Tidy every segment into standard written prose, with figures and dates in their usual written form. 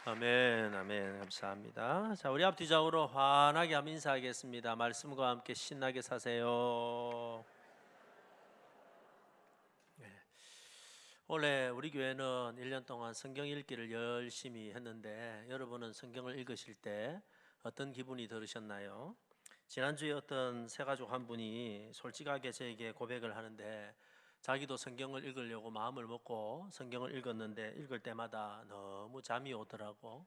아멘, 아멘. 감사합니다. 자, 우리 앞뒤 좌우로 환하게 한번 인사하겠습니다. 말씀과 함께 신나게 사세요. 원래 우리 교회는 1년 동안 성경 읽기를 열심히 했는데 여러분은 성경을 읽으실 때 어떤 기분이 들으셨나요? 지난주에 어떤 새 가족 한 분이 솔직하게 저에게 고백을 하는데 자기도 성경을 읽으려고 마음을 먹고 성경을 읽었는데 읽을 때마다 너무 잠이 오더라고.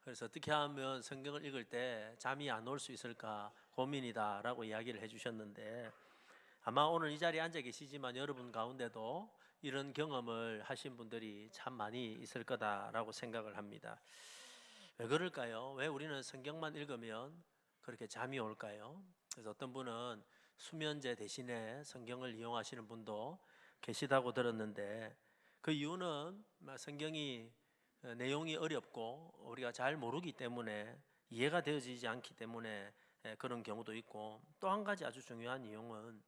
그래서 어떻게 하면 성경을 읽을 때 잠이 안 올 수 있을까 고민이다라고 이야기를 해주셨는데 아마 오늘 이 자리에 앉아 계시지만 여러분 가운데도 이런 경험을 하신 분들이 참 많이 있을 거다라고 생각을 합니다. 왜 그럴까요? 왜 우리는 성경만 읽으면 그렇게 잠이 올까요? 그래서 어떤 분은 수면제 대신에 성경을 이용하시는 분도 계시다고 들었는데 그 이유는 성경이 내용이 어렵고 우리가 잘 모르기 때문에 이해가 되어지지 않기 때문에 그런 경우도 있고, 또 한 가지 아주 중요한 이유는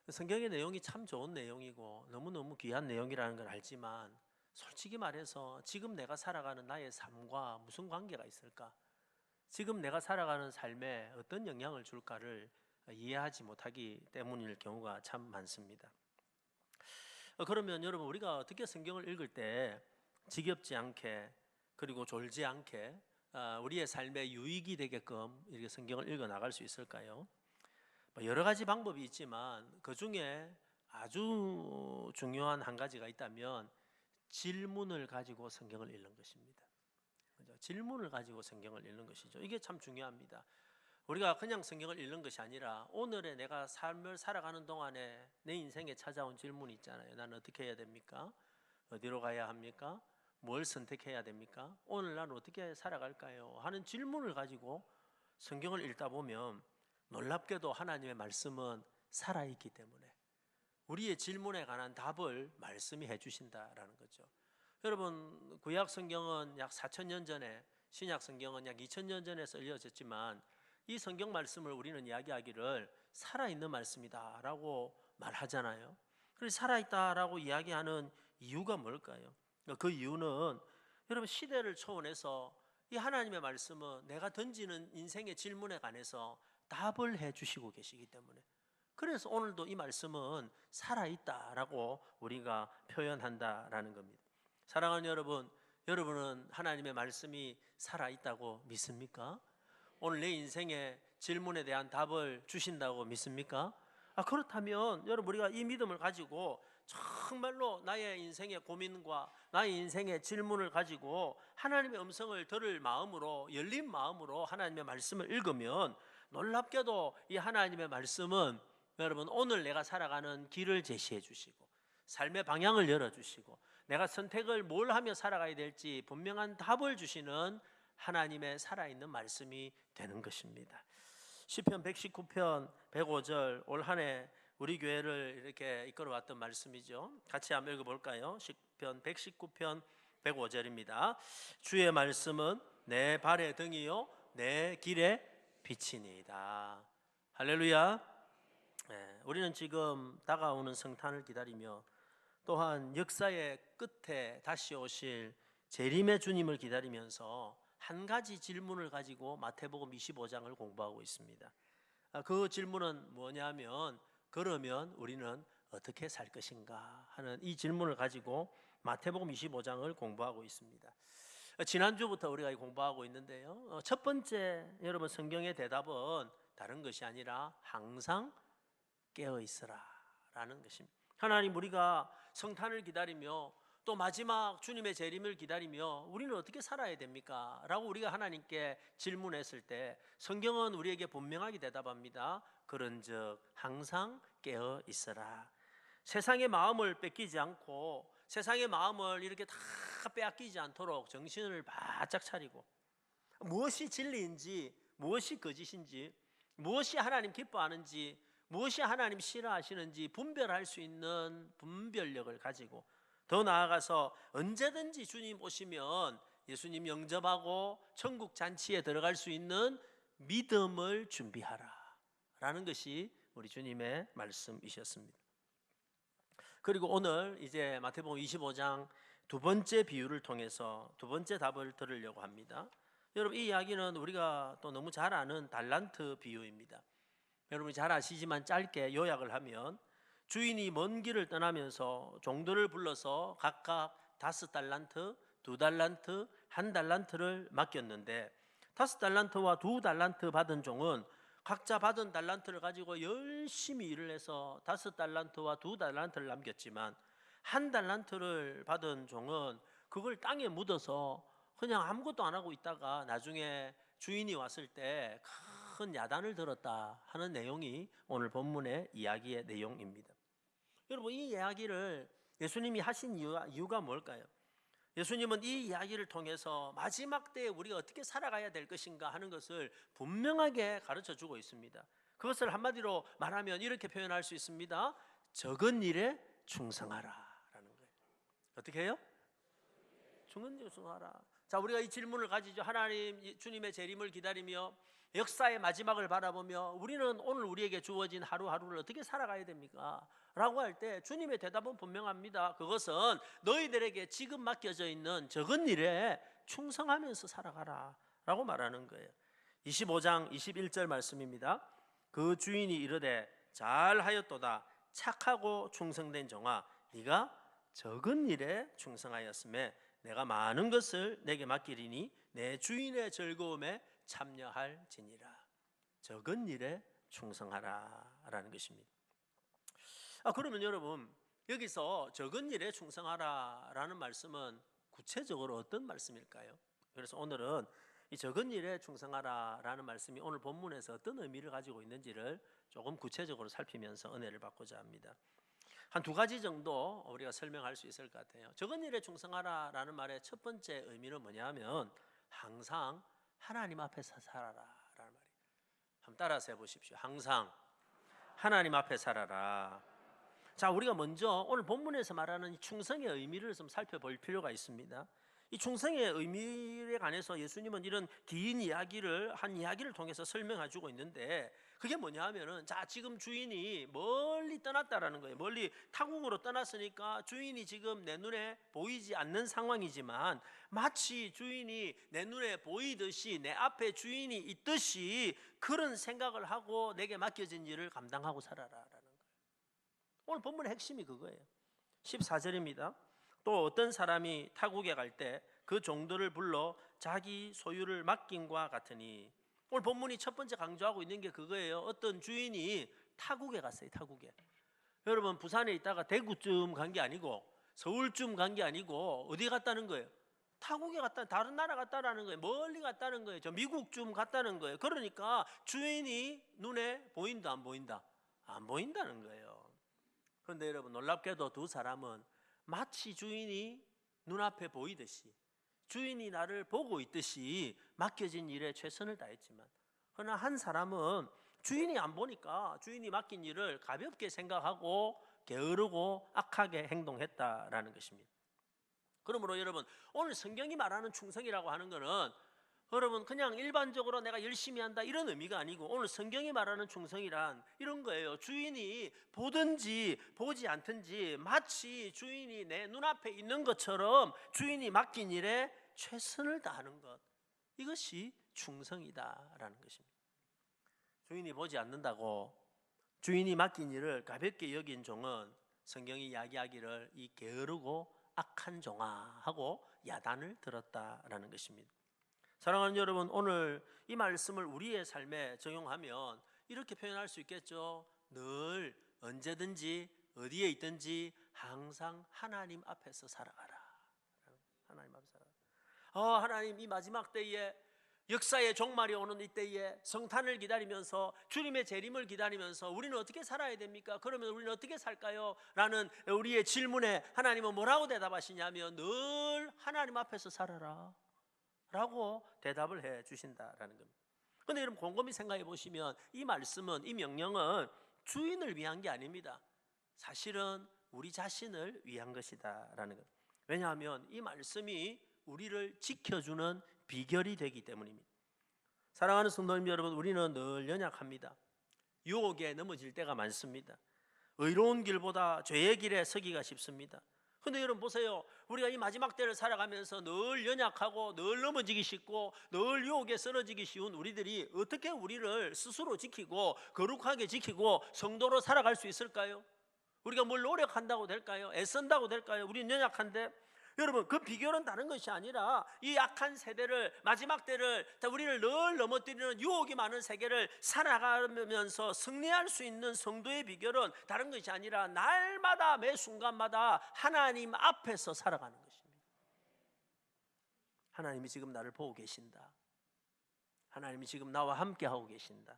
성경의 내용이 참 좋은 내용이고 너무너무 귀한 내용이라는 걸 알지만 솔직히 말해서 지금 내가 살아가는 나의 삶과 무슨 관계가 있을까? 지금 내가 살아가는 삶에 어떤 영향을 줄까를 이해하지 못하기 때문일 경우가 참 많습니다. 그러면 여러분, 우리가 어떻게 성경을 읽을 때 지겹지 않게 그리고 졸지 않게 우리의 삶에 유익이 되게끔 이렇게 성경을 읽어 나갈 수 있을까요? 여러 가지 방법이 있지만 그 중에 아주 중요한 한 가지가 있다면 질문을 가지고 성경을 읽는 것입니다. 그죠? 질문을 가지고 성경을 읽는 것이죠. 이게 참 중요합니다. 우리가 그냥 성경을 읽는 것이 아니라 오늘의 내가 삶을 살아가는 동안에 내 인생에 찾아온 질문이 있잖아요. 나는 어떻게 해야 됩니까? 어디로 가야 합니까? 뭘 선택해야 됩니까? 오늘 나는 어떻게 살아갈까요? 하는 질문을 가지고 성경을 읽다 보면 놀랍게도 하나님의 말씀은 살아있기 때문에 우리의 질문에 관한 답을 말씀이 해주신다라는 거죠. 여러분, 구약 성경은 약 4,000년 전에, 신약 성경은 약 2,000년 전에 쓰여졌지만 이 성경 말씀을 우리는 이야기하기를 살아있는 말씀이다라고 말하잖아요. 그래서 살아있다라고 이야기하는 이유가 뭘까요? 그 이유는 여러분, 시대를 초월해서 이 하나님의 말씀은 내가 던지는 인생의 질문에 관해서 답을 해주시고 계시기 때문에, 그래서 오늘도 이 말씀은 살아있다라고 우리가 표현한다라는 겁니다. 사랑하는 여러분, 여러분은 하나님의 말씀이 살아있다고 믿습니까? 오늘 내 인생의 질문에 대한 답을 주신다고 믿습니까? 그렇다면 여러분, 우리가 이 믿음을 가지고 정말로 나의 인생의 고민과 나의 인생의 질문을 가지고 하나님의 음성을 들을 마음으로, 열린 마음으로 하나님의 말씀을 읽으면 놀랍게도 이 하나님의 말씀은 여러분 오늘 내가 살아가는 길을 제시해 주시고 삶의 방향을 열어주시고 내가 선택을 뭘 하며 살아가야 될지 분명한 답을 주시는 하나님의 살아있는 말씀이 되는 것입니다. 시편 119편 105절, 올 한 해 우리 교회를 이렇게 이끌어왔던 말씀이죠. 같이 한번 읽어볼까요? 시편 119편 105절입니다. 주의 말씀은 내 발의 등이요 내 길의 빛이니이다. 할렐루야. 우리는 지금 다가오는 성탄을 기다리며 또한 역사의 끝에 다시 오실 재림의 주님을 기다리면서 한 가지 질문을 가지고 마태복음 25장을 공부하고 있습니다. 그 질문은 뭐냐면, 그러면 우리는 어떻게 살 것인가 하는 이 질문을 가지고 마태복음 25장을 공부하고 있습니다. 지난주부터 우리가 공부하고 있는데요, 첫 번째 여러분 성경의 대답은 다른 것이 아니라 항상 깨어 있으라 라는 것입니다. 하나님, 우리가 성탄을 기다리며 또 마지막 주님의 재림을 기다리며 우리는 어떻게 살아야 됩니까? 라고 우리가 하나님께 질문했을 때 성경은 우리에게 분명하게 대답합니다. 그런즉 항상 깨어 있으라. 세상의 마음을 뺏기지 않고 세상의 마음을 이렇게 다 빼앗기지 않도록 정신을 바짝 차리고 무엇이 진리인지 무엇이 거짓인지 무엇이 하나님 기뻐하는지 무엇이 하나님 싫어하시는지 분별할 수 있는 분별력을 가지고, 더 나아가서 언제든지 주님 오시면 예수님 영접하고 천국 잔치에 들어갈 수 있는 믿음을 준비하라 라는 것이 우리 주님의 말씀이셨습니다. 그리고 오늘 이제 마태복음 25장 두 번째 비유를 통해서 두 번째 답을 들으려고 합니다. 여러분, 이 이야기는 우리가 또 너무 잘 아는 달란트 비유입니다. 여러분이 잘 아시지만 짧게 요약을 하면, 주인이 먼 길을 떠나면서 종들을 불러서 각각 5달란트, 2달란트, 1달란트를 맡겼는데, 5달란트와 2달란트 받은 종은 각자 받은 달란트를 가지고 열심히 일을 해서 5달란트와 2달란트를 남겼지만, 1달란트를 받은 종은 그걸 땅에 묻어서 그냥 아무것도 안 하고 있다가 나중에 주인이 왔을 때 큰 야단을 들었다 하는 내용이 오늘 본문의 이야기의 내용입니다. 여러분, 이 이야기를 예수님이 하신 이유가 뭘까요? 예수님은 이 이야기를 통해서 마지막 때에 우리가 어떻게 살아가야 될 것인가 하는 것을 분명하게 가르쳐 주고 있습니다. 그것을 한마디로 말하면 이렇게 표현할 수 있습니다. 적은 일에 충성하라 라는 거예요. 어떻게 해요? 적은 일에 충성하라. 자, 우리가 이 질문을 가지죠. 하나님, 주님의 재림을 기다리며 역사의 마지막을 바라보며 우리는 오늘 우리에게 주어진 하루하루를 어떻게 살아가야 됩니까? 라고 할 때 주님의 대답은 분명합니다. 그것은 너희들에게 지금 맡겨져 있는 적은 일에 충성하면서 살아가라 라고 말하는 거예요. 25장 21절 말씀입니다. 그 주인이 이르되 잘하였도다 착하고 충성된 종아, 네가 적은 일에 충성하였음에 내가 많은 것을 내게 맡기리니 내 주인의 즐거움에 참여할지니라. 적은 일에 충성하라 라는 것입니다. 그러면 여러분, 여기서 적은 일에 충성하라 라는 말씀은 구체적으로 어떤 말씀일까요? 그래서 오늘은 이 적은 일에 충성하라 라는 말씀이 오늘 본문에서 어떤 의미를 가지고 있는지를 조금 구체적으로 살피면서 은혜를 받고자 합니다. 한 2가지 정도 우리가 설명할 수 있을 것 같아요. 적은 일에 충성하라 라는 말의 첫 번째 의미는 뭐냐면 항상 하나님 앞에서 살아라 라는 말이에요. 한번 따라서 해보십시오. 항상 하나님 앞에 살아라. 자, 우리가 먼저 오늘 본문에서 말하는 이 충성의 의미를 좀 살펴볼 필요가 있습니다. 이 충성의 의미에 관해서 예수님은 이런 긴 이야기를 한 이야기를 통해서 설명해 주고 있는데, 그게 뭐냐 하면은, 자, 지금 주인이 멀리 떠났다라는 거예요. 멀리 타국으로 떠났으니까 주인이 지금 내 눈에 보이지 않는 상황이지만 마치 주인이 내 눈에 보이듯이 내 앞에 주인이 있듯이 그런 생각을 하고 내게 맡겨진 일을 감당하고 살아라라는 거예요. 오늘 본문의 핵심이 그거예요. 14절입니다. 또 어떤 사람이 타국에 갈 때 그 종들을 불러 자기 소유를 맡김과 같으니, 오늘 본문이 첫 번째 강조하고 있는 게 그거예요. 어떤 주인이 타국에 갔어요. 타국에. 여러분, 부산에 있다가 대구쯤 간 게 아니고 서울쯤 간 게 아니고 어디 갔다는 거예요? 타국에 갔다, 다른 나라 갔다라는 거예요. 멀리 갔다는 거예요. 저 미국쯤 갔다는 거예요. 그러니까 주인이 눈에 보인다 안 보인다? 안 보인다는 거예요. 그런데 여러분, 놀랍게도 두 사람은 마치 주인이 눈앞에 보이듯이, 주인이 나를 보고 있듯이 맡겨진 일에 최선을 다했지만, 그러나 한 사람은 주인이 안 보니까 주인이 맡긴 일을 가볍게 생각하고 게으르고 악하게 행동했다라는 것입니다. 그러므로 여러분, 오늘 성경이 말하는 충성이라고 하는 것은 여러분 그냥 일반적으로 내가 열심히 한다 이런 의미가 아니고, 오늘 성경이 말하는 충성이란 이런 거예요. 주인이 보든지 보지 않든지 마치 주인이 내 눈앞에 있는 것처럼 주인이 맡긴 일에 최선을 다하는 것, 이것이 충성이다라는 것입니다. 주인이 보지 않는다고 주인이 맡긴 일을 가볍게 여긴 종은 성경이 이야기하기를 이 게으르고 악한 종아 하고 야단을 들었다라는 것입니다. 사랑하는 여러분, 오늘 이 말씀을 우리의 삶에 적용하면 이렇게 표현할 수 있겠죠. 늘 언제든지 어디에 있든지 항상 하나님 앞에서 살아가라. 하나님 앞에서 살아가라. 하나님, 이 마지막 때에 역사의 종말이 오는 이때에 성탄을 기다리면서 주님의 재림을 기다리면서 우리는 어떻게 살아야 됩니까? 그러면 우리는 어떻게 살까요? 라는 우리의 질문에 하나님은 뭐라고 대답하시냐면 늘 하나님 앞에서 살아라 라고 대답을 해 주신다라는 겁니다. 그런데 여러분, 곰곰이 생각해 보시면 이 말씀은, 이 명령은 주인을 위한 게 아닙니다. 사실은 우리 자신을 위한 것이다 라는 것. 왜냐하면 이 말씀이 우리를 지켜주는 비결이 되기 때문입니다. 사랑하는 성도님 여러분, 우리는 늘 연약합니다. 유혹에 넘어질 때가 많습니다. 의로운 길보다 죄의 길에 서기가 쉽습니다. 근데 여러분 보세요. 우리가 이 마지막 때를 살아가면서 늘 연약하고 늘 넘어지기 쉽고 늘 유혹에 쓰러지기 쉬운 우리들이 어떻게 우리를 스스로 지키고 거룩하게 지키고 성도로 살아갈 수 있을까요? 우리가 뭘 노력한다고 될까요? 애쓴다고 될까요? 우리는 연약한데. 여러분, 그 비결은 다른 것이 아니라 이 약한 세대를, 마지막 때를, 우리를 늘 넘어뜨리는 유혹이 많은 세계를 살아가면서 승리할 수 있는 성도의 비결은 다른 것이 아니라 날마다 매 순간마다 하나님 앞에서 살아가는 것입니다. 하나님이 지금 나를 보고 계신다. 하나님이 지금 나와 함께하고 계신다.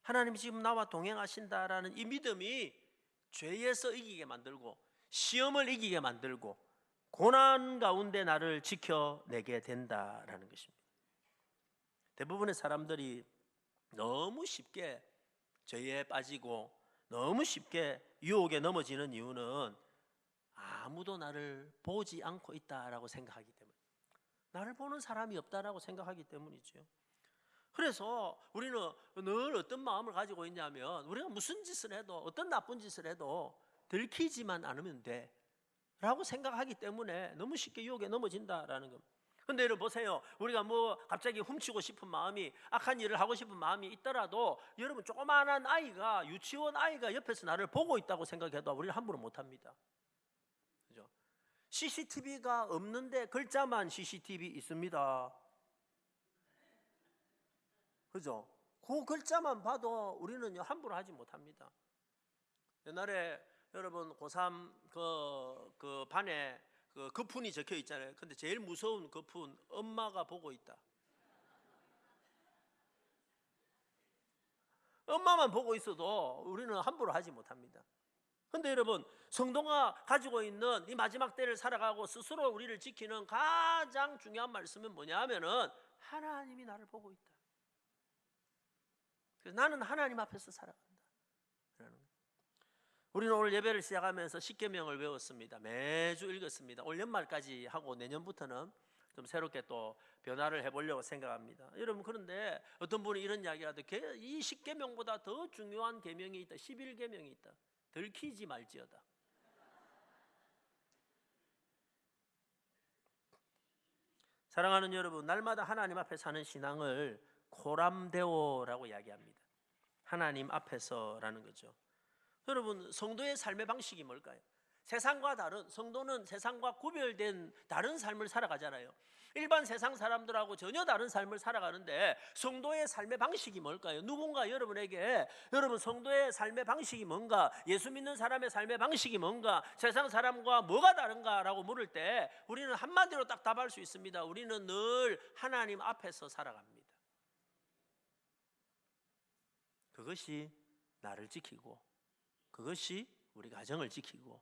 하나님이 지금 나와 동행하신다라는 이 믿음이 죄에서 이기게 만들고 시험을 이기게 만들고 고난 가운데 나를 지켜내게 된다라는 것입니다. 대부분의 사람들이 너무 쉽게 죄에 빠지고 너무 쉽게 유혹에 넘어지는 이유는 아무도 나를 보지 않고 있다라고 생각하기 때문에, 나를 보는 사람이 없다라고 생각하기 때문이죠. 그래서 우리는 늘 어떤 마음을 가지고 있냐면, 우리가 무슨 짓을 해도, 어떤 나쁜 짓을 해도 들키지만 않으면 돼 라고 생각하기 때문에 너무 쉽게 유혹에 넘어진다라는 겁니다. 근데 여러분 보세요. 우리가 뭐 갑자기 훔치고 싶은 마음이, 악한 일을 하고 싶은 마음이 있더라도 여러분, 조그마한 아이가, 유치원 아이가 옆에서 나를 보고 있다고 생각해도 우리는 함부로 못합니다. 그죠? CCTV가 없는데 글자만 CCTV 있습니다. 그죠? 그 글자만 봐도 우리는 함부로 하지 못합니다. 옛날에 여러분 고3 그 반에 그 거푼이 적혀 있잖아요. 근데 제일 무서운 거푼, 엄마가 보고 있다. 엄마만 보고 있어도 우리는 함부로 하지 못합니다. 근데 여러분, 성도가 가지고 있는 이 마지막 때를 살아가고 스스로 우리를 지키는 가장 중요한 말씀은 뭐냐 하면은, 하나님이 나를 보고 있다. 그래서 나는 하나님 앞에서 살아간다. 우리는 오늘 예배를 시작하면서 십계명을 외웠습니다. 매주 읽었습니다. 올 연말까지 하고 내년부터는 좀 새롭게 또 변화를 해보려고 생각합니다. 여러분, 그런데 어떤 분이 이런 이야기를 하더, 이 십계명보다 더 중요한 계명이 있다. 11계명이 있다. 들키지 말지어다. 사랑하는 여러분, 날마다 하나님 앞에 사는 신앙을 코람데오라고 이야기합니다. 하나님 앞에서라는 거죠. 여러분, 성도의 삶의 방식이 뭘까요? 세상과 다른, 성도는 세상과 구별된 다른 삶을 살아가잖아요. 일반 세상 사람들하고 전혀 다른 삶을 살아가는데, 성도의 삶의 방식이 뭘까요? 누군가 여러분에게 여러분 성도의 삶의 방식이 뭔가, 예수 믿는 사람의 삶의 방식이 뭔가, 세상 사람과 뭐가 다른가라고 물을 때 우리는 한마디로 딱 답할 수 있습니다. 우리는 늘 하나님 앞에서 살아갑니다. 그것이 나를 지키고, 그것이 우리 가정을 지키고,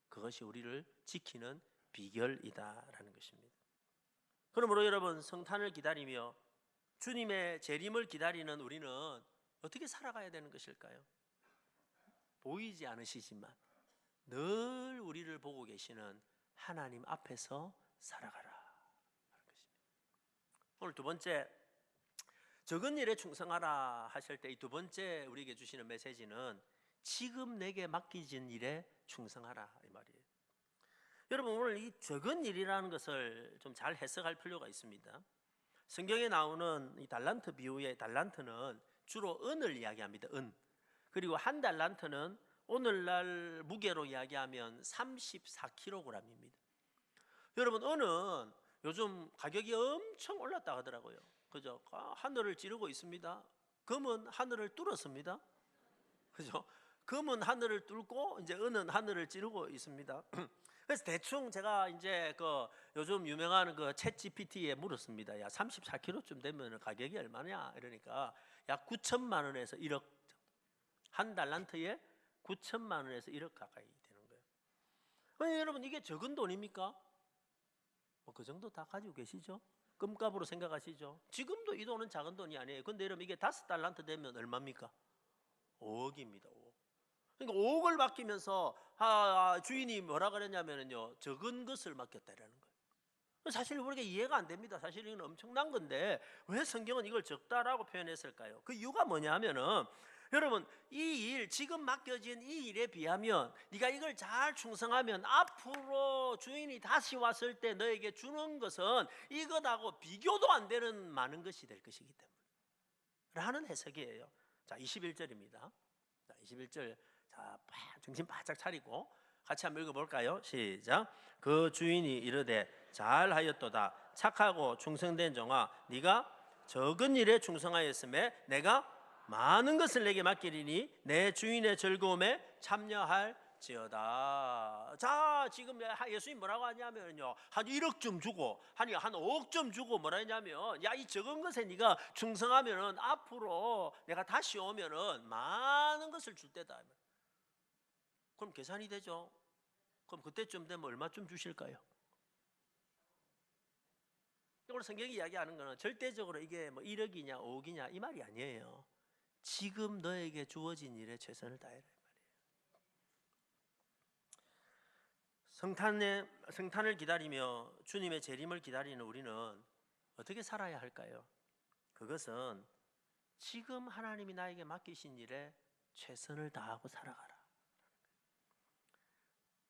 그것이 우리를 지키는 비결이다라는 것입니다. 그러므로 여러분, 성탄을 기다리며 주님의 재림을 기다리는 우리는 어떻게 살아가야 되는 것일까요? 보이지 않으시지만 늘 우리를 보고 계시는 하나님 앞에서 살아가라 하는 것입니다. 오늘 두 번째, 적은 일에 충성하라 하실 때 이 두 번째 우리에게 주시는 메시지는 지금 내게 맡겨진 일에 충성하라, 이 말이에요. 여러분, 오늘 이 적은 일이라는 것을 좀 잘 해석할 필요가 있습니다. 성경에 나오는 이 달란트 비유의 달란트는 주로 은을 이야기합니다. 은. 그리고 한 달란트는 오늘날 무게로 이야기하면 34kg입니다. 여러분, 은은 요즘 가격이 엄청 올랐다 하더라고요. 그죠? 하늘을 찌르고 있습니다. 금은 하늘을 뚫었습니다. 그죠? 금은 하늘을 뚫고 이제 은은 하늘을 찌르고 있습니다. 그래서 대충 제가 이제 요즘 유명한 챗 GPT에 물었습니다. 야, 34kg쯤 되면 가격이 얼마냐? 이러니까 약 9천만 원에서 1억, 한 달란트에 9천만 원에서 1억 가까이 되는 거예요. 아니, 여러분, 이게 적은 돈입니까? 그 정도 다 가지고 계시죠? 금값으로 생각하시죠? 지금도 이 돈은 작은 돈이 아니에요. 근데 여러분, 이게 5달란트 되면 얼마입니까? 5억입니다. 5억. 그러니까 5억을 맡기면서 주인이 뭐라 그랬냐면요, 적은 것을 맡겼다라는 거예요. 사실 우리가 이해가 안 됩니다. 사실 이건 엄청난 건데 왜 성경은 이걸 적다라고 표현했을까요? 그 이유가 뭐냐면은 여러분, 이 일, 지금 맡겨진 이 일에 비하면 네가 이걸 잘 충성하면 앞으로 주인이 다시 왔을 때 너에게 주는 것은 이것하고 비교도 안 되는 많은 것이 될 것이기 때문에 라는 해석이에요. 자, 21절입니다. 자, 21절. 자, 정신 바짝 차리고 같이 한번 읽어볼까요? 시작. 그 주인이 이르되 잘하였도다. 착하고 충성된 종아, 네가 적은 일에 충성하였음에 내가 많은 것을 내게 맡기리니 내 주인의 즐거움에 참여할지어다. 자, 지금 예수님 뭐라고 하냐면요, 한 1억 좀 주고 한 5억 좀 주고 뭐라 했냐면, 야, 이 적은 것에 네가 충성하면은 앞으로 내가 다시 오면은 많은 것을 줄 때다. 그럼 계산이 되죠. 그럼 그때쯤 되면 얼마쯤 주실까요? 오늘 성경이 이야기하는 거는 절대적으로 이게 뭐 1억이냐 5억이냐 이 말이 아니에요. 지금 너에게 주어진 일에 최선을 다해라 말이에요. 성탄을 기다리며 주님의 재림을 기다리는 우리는 어떻게 살아야 할까요? 그것은 지금 하나님이 나에게 맡기신 일에 최선을 다하고 살아가라.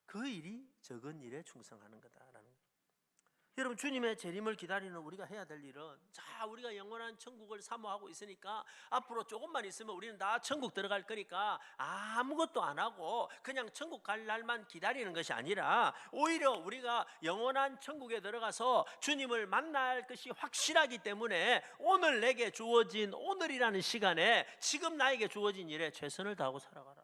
그 일이 적은 일에 충성하는 거다라는 거예요. 여러분, 주님의 재림을 기다리는 우리가 해야 될 일은, 자, 우리가 영원한 천국을 사모하고 있으니까 앞으로 조금만 있으면 우리는 다 천국 들어갈 거니까 아무것도 안 하고 그냥 천국 갈 날만 기다리는 것이 아니라, 오히려 우리가 영원한 천국에 들어가서 주님을 만날 것이 확실하기 때문에 오늘 내게 주어진, 오늘이라는 시간에 지금 나에게 주어진 일에 최선을 다하고 살아가라.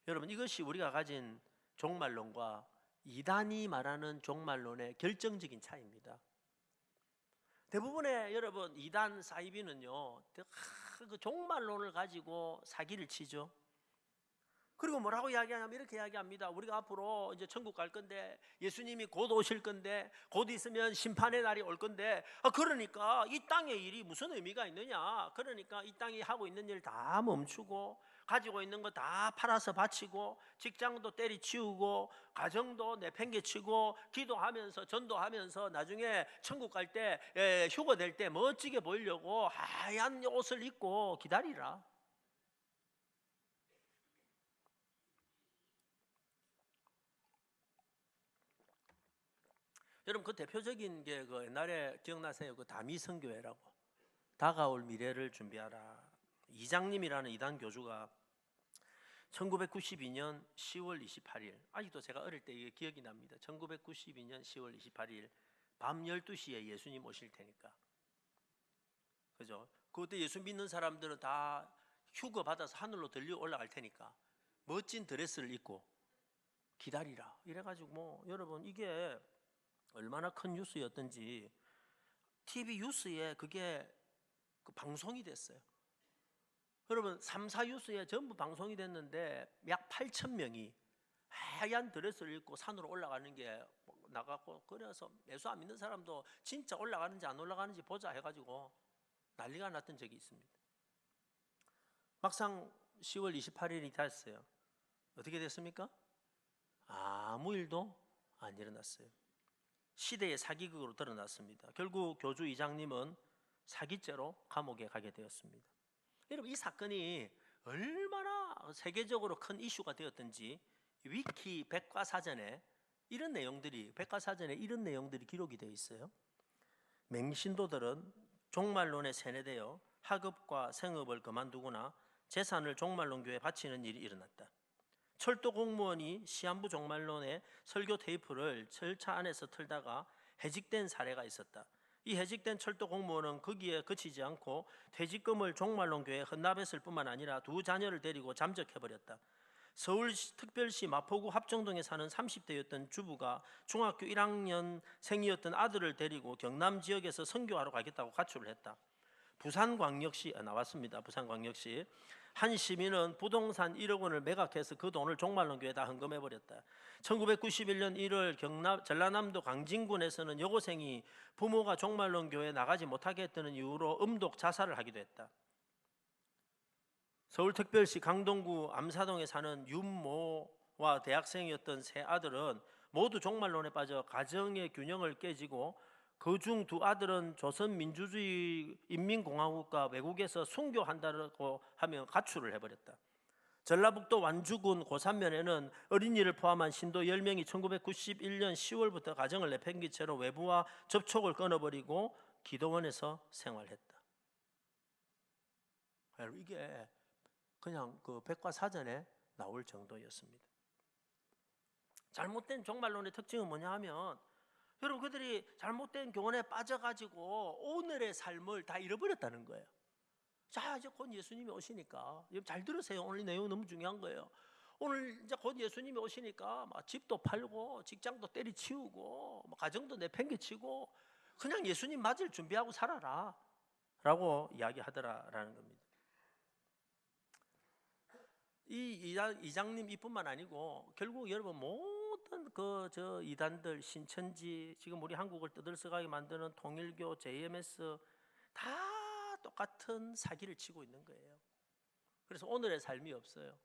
여러분, 이것이 우리가 가진 종말론과 이단이 말하는 종말론의 결정적인 차이입니다. 대부분의 여러분 이단 사이비는요, 그 종말론을 가지고 사기를 치죠. 그리고 뭐라고 이야기하냐면 이렇게 이야기합니다. 우리가 앞으로 이제 천국 갈 건데, 예수님이 곧 오실 건데, 곧 있으면 심판의 날이 올 건데, 그러니까 이 땅의 일이 무슨 의미가 있느냐, 그러니까 이 땅이 하고 있는 일 다 멈추고 가지고 있는 거 다 팔아서 바치고, 직장도 때리치우고, 가정도 내팽개치고, 기도하면서 전도하면서 나중에 천국 갈 때, 휴거 될 때 멋지게 보이려고 하얀 옷을 입고 기다리라. 여러분, 그 대표적인 게 그 옛날에 기억나세요? 그 다미성교회라고, 다가올 미래를 준비하라. 이장님이라는 이단 교주가 1992년 10월 28일, 아직도 제가 어릴 때 이게 기억이 납니다. 1992년 10월 28일 밤 12시에 예수님 오실 테니까, 그죠? 그때 예수 믿는 사람들은 다 휴거 받아서 하늘로 들려 올라갈 테니까 멋진 드레스를 입고 기다리라. 이래가지고 뭐 여러분, 이게 얼마나 큰 뉴스였던지 TV 뉴스에 그게 방송이 됐어요. 여러분, 3, 4 뉴스에 전부 방송이 됐는데 약 8,000명이 하얀 드레스를 입고 산으로 올라가는 게 나갔고, 그래서 예수 안 믿는 사람도 진짜 올라가는지 안 올라가는지 보자 해가지고 난리가 났던 적이 있습니다. 막상 10월 28일이 됐어요. 어떻게 됐습니까? 아무 일도 안 일어났어요. 시대의 사기극으로 드러났습니다. 결국 교주 이장님은 사기죄로 감옥에 가게 되었습니다. 여러분, 이 사건이 얼마나 세계적으로 큰 이슈가 되었던지 위키 백과사전에 이런 내용들이 기록이 되어 있어요. 맹신도들은 종말론에 세뇌되어 학업과 생업을 그만두거나 재산을 종말론교에 바치는 일이 일어났다. 철도 공무원이 시한부 종말론의 설교 테이프를 절차 안에서 틀다가 해직된 사례가 있었다. 이 해직된 철도 공무원은 거기에 그치지 않고 퇴직금을 종말론교에 헌납했을 뿐만 아니라 두 자녀를 데리고 잠적해버렸다. 서울특별시 마포구 합정동에 사는 30대였던 주부가 중학교 1학년생이었던 아들을 데리고 경남 지역에서 선교하러 가겠다고 가출을 했다. 부산광역시 나왔습니다. 부산광역시 한 시민은 부동산 1억 원을 매각해서 그 돈을 종말론교에다 헌금해버렸다. 1991년 1월 전라남도 강진군에서는 여고생이 부모가 종말론교에 나가지 못하게 했다는 이유로 음독 자살을 하기도 했다. 서울특별시 강동구 암사동에 사는 윤모와 대학생이었던 세 아들은 모두 종말론에 빠져 가정의 균형을 깨지고 그 중 두 아들은 조선민주주의 인민공화국과 외국에서 순교한다고 하며 가출을 해버렸다. 전라북도 완주군 고산면에는 어린이를 포함한 신도 10명이 1991년 10월부터 가정을 내팽개 채로 외부와 접촉을 끊어버리고 기도원에서 생활했다. 이게 그냥 그 백과사전에 나올 정도였습니다. 잘못된 종말론의 특징은 뭐냐 하면, 여러분, 그들이 잘못된 교훈에 빠져가지고 오늘의 삶을 다 잃어버렸다는 거예요. 자, 이제 곧 예수님이 오시니까, 잘 들으세요. 오늘 내용 너무 중요한 거예요. 오늘 이제 곧 예수님이 오시니까 막 집도 팔고 직장도 때리치우고 가정도 내팽개치고 그냥 예수님 맞을 준비하고 살아라 라고 이야기하더라라는 겁니다. 이 이장님 이뿐만 아니고 결국 여러분 모든 저 이단들, 신천지, 지금 우리 한국을 떠들썩하게 만드는 통일교, JMS 다 똑같은 사기를 치고 있는 거예요. 그래서 오늘의 삶이 없어요.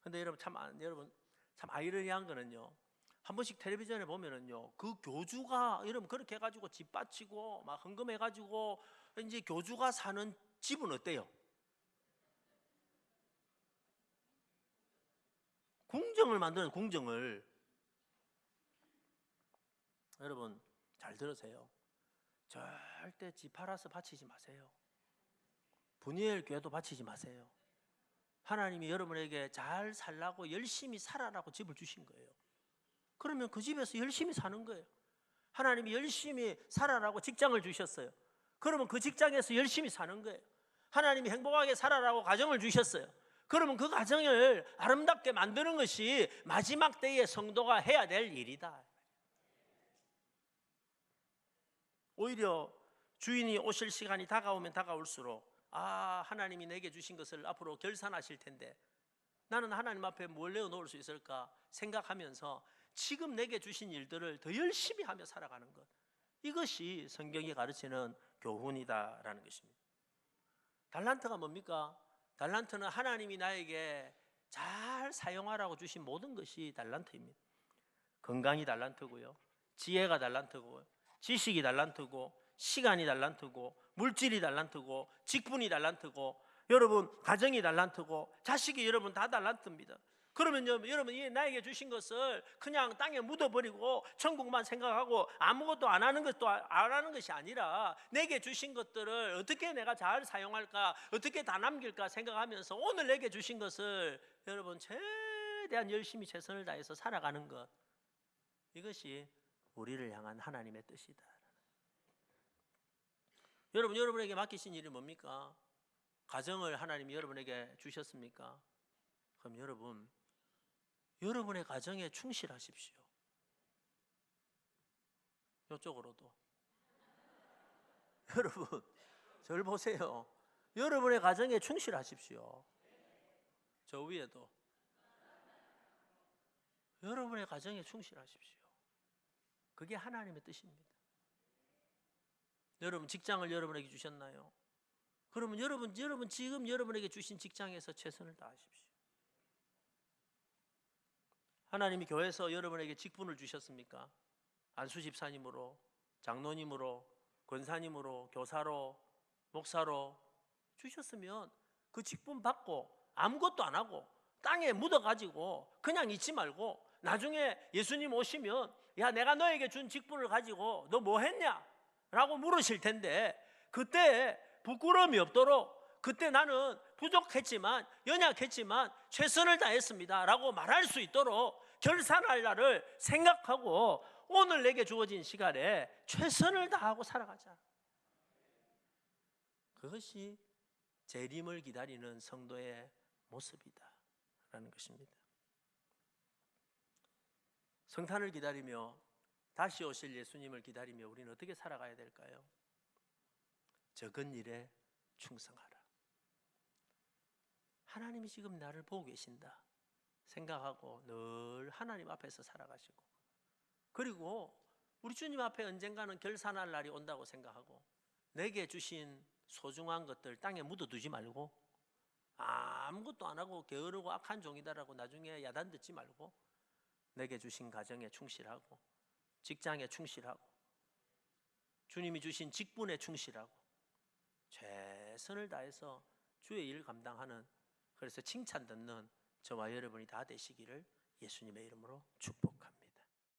근데 여러분 참 아이러니한 거는요, 한 번씩 텔레비전에 보면은요, 그 교주가 여러분 그렇게 해가지고 집 바치고 막 헌금해가지고 이제 교주가 사는 집은 어때요? 궁정을 만드는 궁정을. 여러분 잘 들으세요. 절대 집 팔아서 바치지 마세요. 분이엘 교회도 바치지 마세요. 하나님이 여러분에게 잘 살라고 열심히 살아라고 집을 주신 거예요. 그러면 그 집에서 열심히 사는 거예요. 하나님이 열심히 살아라고 직장을 주셨어요. 그러면 그 직장에서 열심히 사는 거예요. 하나님이 행복하게 살아라고 가정을 주셨어요. 그러면 그 가정을 아름답게 만드는 것이 마지막 때의 성도가 해야 될 일이다. 오히려 주인이 오실 시간이 다가오면 다가올수록 하나님이 내게 주신 것을 앞으로 결산하실 텐데 나는 하나님 앞에 뭘 내어놓을 수 있을까 생각하면서 지금 내게 주신 일들을 더 열심히 하며 살아가는 것, 이것이 성경이 가르치는 교훈이다라는 것입니다. 달란트가 뭡니까? 달란트는 하나님이 나에게 잘 사용하라고 주신 모든 것이 달란트입니다. 건강이 달란트고요, 지혜가 달란트고, 지식이 달란트고, 시간이 달란트고, 물질이 달란트고, 직분이 달란트고, 여러분 가정이 달란트고, 자식이 여러분 다 달란트입니다. 그러면요, 여러분 이 나에게 주신 것을 그냥 땅에 묻어버리고 천국만 생각하고 아무것도 안 하는 것이 아니라 내게 주신 것들을 어떻게 내가 잘 사용할까, 어떻게 다 남길까 생각하면서 오늘 내게 주신 것을 여러분 최대한 열심히 최선을 다해서 살아가는 것, 이것이 우리를 향한 하나님의 뜻이다. 여러분에게 맡기신 일이 뭡니까? 가정을 하나님이 여러분에게 주셨습니까? 그럼 여러분의 가정에 충실하십시오. 이쪽으로도. 여러분 저를 보세요. 여러분의 가정에 충실하십시오. 저 위에도 여러분의 가정에 충실하십시오. 그게 하나님의 뜻입니다. 여러분 직장을 여러분에게 주셨나요? 그러면 여러분 지금 여러분에게 주신 직장에서 최선을 다하십시오. 하나님이 교회에서 여러분에게 직분을 주셨습니까? 안수 집사님으로, 장로님으로, 권사님으로, 교사로, 목사로 주셨으면 그 직분 받고 아무것도 안 하고 땅에 묻어가지고 그냥 잊지 말고 나중에 예수님 오시면 야, 내가 너에게 준 직분을 가지고 너 뭐 했냐? 라고 물으실 텐데, 그때 부끄러움이 없도록 그때 나는 부족했지만 연약했지만 최선을 다했습니다 라고 말할 수 있도록 결산할 날을 생각하고 오늘 내게 주어진 시간에 최선을 다하고 살아가자. 그것이 재림을 기다리는 성도의 모습이다 라는 것입니다. 성탄을 기다리며 다시 오실 예수님을 기다리며 우리는 어떻게 살아가야 될까요? 적은 일에 충성하라. 하나님이 지금 나를 보고 계신다 생각하고 늘 하나님 앞에서 살아가시고, 그리고 우리 주님 앞에 언젠가는 결산할 날이 온다고 생각하고 내게 주신 소중한 것들 땅에 묻어두지 말고 아무것도 안 하고 게으르고 악한 종이다라고 나중에 야단 듣지 말고 내게 주신 가정에 충실하고 직장에 충실하고 주님이 주신 직분에 충실하고 최선을 다해서 주의 일을 감당하는, 그래서 칭찬 듣는 저와 여러분이 다 되시기를 예수님의 이름으로 축복합니다.